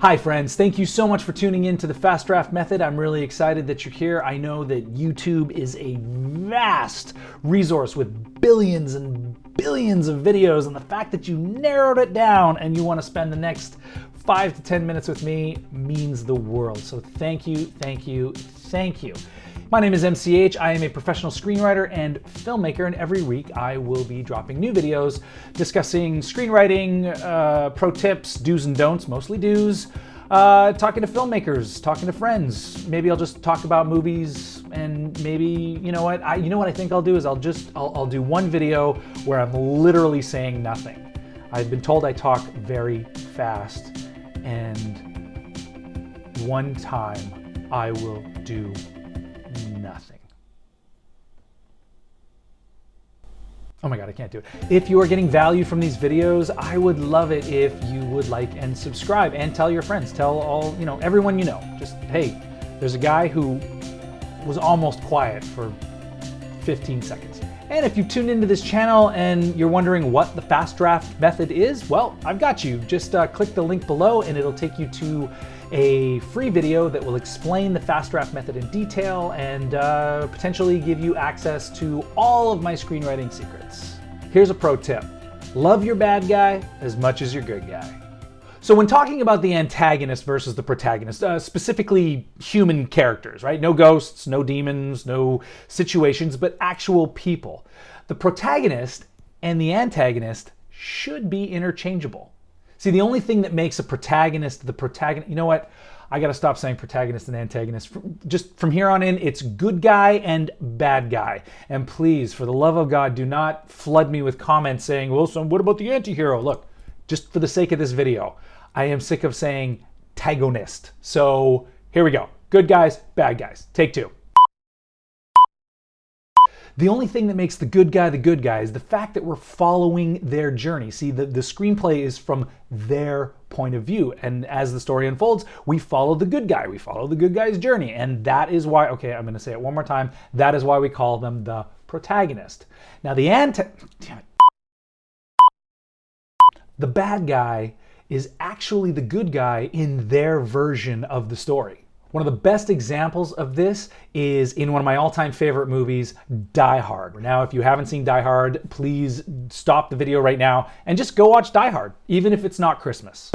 Hi friends, thank you so much for tuning in to the Fast Draft Method. I'm really excited that you're here. I know that YouTube is a vast resource with billions and billions of videos, and the fact that you narrowed it down and you want to spend the next 5 to 10 minutes with me means the world. So thank you, thank you, thank you. My name is MCH. I am a professional screenwriter and filmmaker, and every week I will be dropping new videos discussing screenwriting, pro tips, do's and don'ts, mostly do's, talking to filmmakers, talking to friends. Maybe I'll just talk about movies, and maybe, you know what I think I'll do is I'll do one video where I'm literally saying nothing. I've been told I talk very fast, and one time I will do nothing. Oh my God, I can't do it. If you are getting value from these videos, I would love it if you would like and subscribe and tell your friends, tell all, everyone you know. Just, hey, there's a guy who was almost quiet for 15 seconds. And if you tuned into this channel and you're wondering what the Fast Draft Method is, well, I've got you. Just click the link below and it'll take you to a free video that will explain the Fast Draft Method in detail and potentially give you access to all of my screenwriting secrets. Here's a pro tip. Love your bad guy as much as your good guy. So when talking about the antagonist versus the protagonist, specifically human characters, right? No ghosts, no demons, no situations, but actual people. The protagonist and the antagonist should be interchangeable. See, the only thing that makes a protagonist the protagonist, you know what? I gotta stop saying protagonist and antagonist. Just from here on in, it's good guy and bad guy. And please, for the love of God, do not flood me with comments saying, well, so what about the anti-hero? Look, just for the sake of this video, I am sick of saying antagonist. So here we go. Good guys, bad guys. Take two. The only thing that makes the good guy is the fact that we're following their journey. See, the screenplay is from their point of view. And as the story unfolds, we follow the good guy. We follow the good guy's journey. And that is why, okay, I'm going to say it one more time. That is why we call them the protagonist. Now, the bad guy is actually the good guy in their version of the story. One of the best examples of this is in one of my all-time favorite movies, Die Hard. Now, if you haven't seen Die Hard, please stop the video right now and just go watch Die Hard, even if it's not Christmas.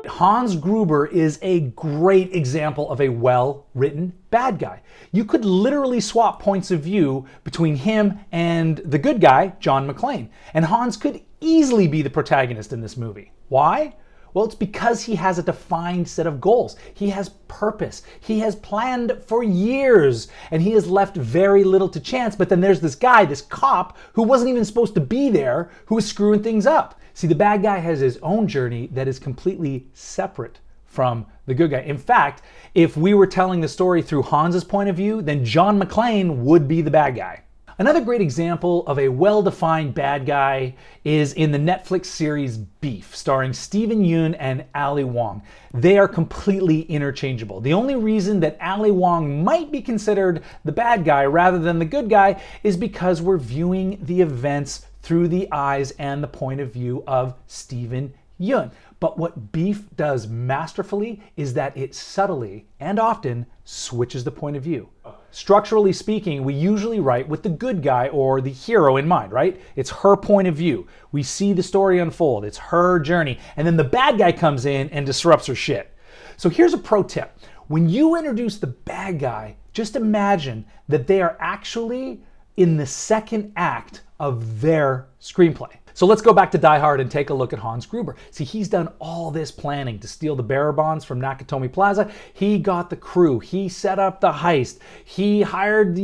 Hans Gruber is a great example of a well-written bad guy. You could literally swap points of view between him and the good guy, John McClane. And Hans could easily be the protagonist in this movie. Why? Well, it's because he has a defined set of goals. He has purpose. He has planned for years, and he has left very little to chance. But then there's this guy, this cop, who wasn't even supposed to be there, who is screwing things up. See, the bad guy has his own journey that is completely separate from the good guy. In fact, if we were telling the story through Hans's point of view, then John McClane would be the bad guy. Another great example of a well-defined bad guy is in the Netflix series Beef, starring Steven Yeun and Ali Wong. They are completely interchangeable. The only reason that Ali Wong might be considered the bad guy rather than the good guy is because we're viewing the events through the eyes and the point of view of Steven Yeun. But what Beef does masterfully is that it subtly and often switches the point of view. Structurally speaking, we usually write with the good guy or the hero in mind, right? It's her point of view. We see the story unfold. It's her journey. And then the bad guy comes in and disrupts her shit. So here's a pro tip. When you introduce the bad guy, just imagine that they are actually in the second act of their screenplay. So let's go back to Die Hard and take a look at Hans Gruber. See, he's done all this planning to steal the bearer bonds from Nakatomi Plaza. He got the crew. He set up the heist. He hired,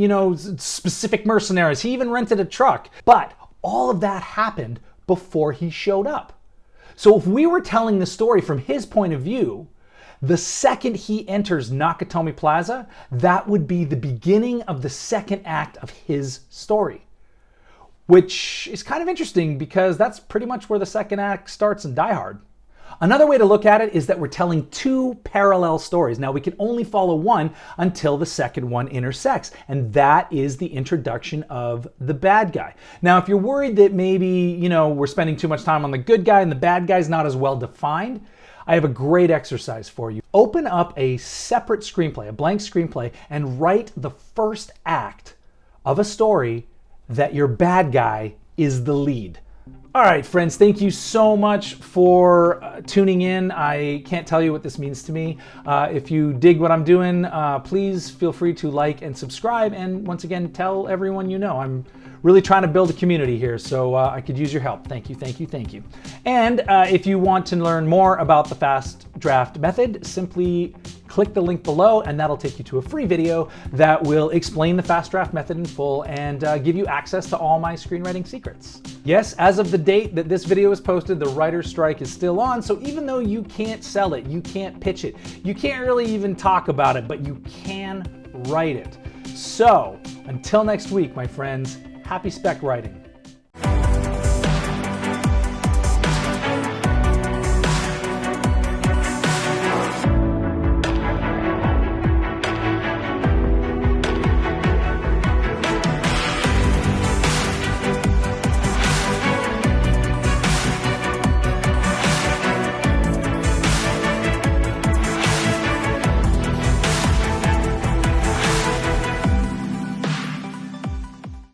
specific mercenaries. He even rented a truck. But all of that happened before he showed up. So if we were telling the story from his point of view, the second he enters Nakatomi Plaza, that would be the beginning of the second act of his story. Which is kind of interesting because that's pretty much where the second act starts in Die Hard. Another way to look at it is that we're telling two parallel stories. Now we can only follow one until the second one intersects, and that is the introduction of the bad guy. Now if you're worried that maybe, we're spending too much time on the good guy and the bad guy's not as well defined, I have a great exercise for you. Open up a separate screenplay, a blank screenplay, and write the first act of a story that your bad guy is the lead. All right, friends, thank you so much for tuning in. I can't tell you what this means to me. If you dig what I'm doing, please feel free to like and subscribe. And once again, tell everyone you know. I'm really trying to build a community here, so I could use your help. Thank you, thank you, thank you. And if you want to learn more about the fast draft method, simply click the link below and that'll take you to a free video that will explain the fast draft method in full and give you access to all my screenwriting secrets. Yes, as of the date that this video is posted, the writer's strike is still on, so even though you can't sell it, you can't pitch it, you can't really even talk about it, but you can write it. So, until next week, my friends, happy spec writing.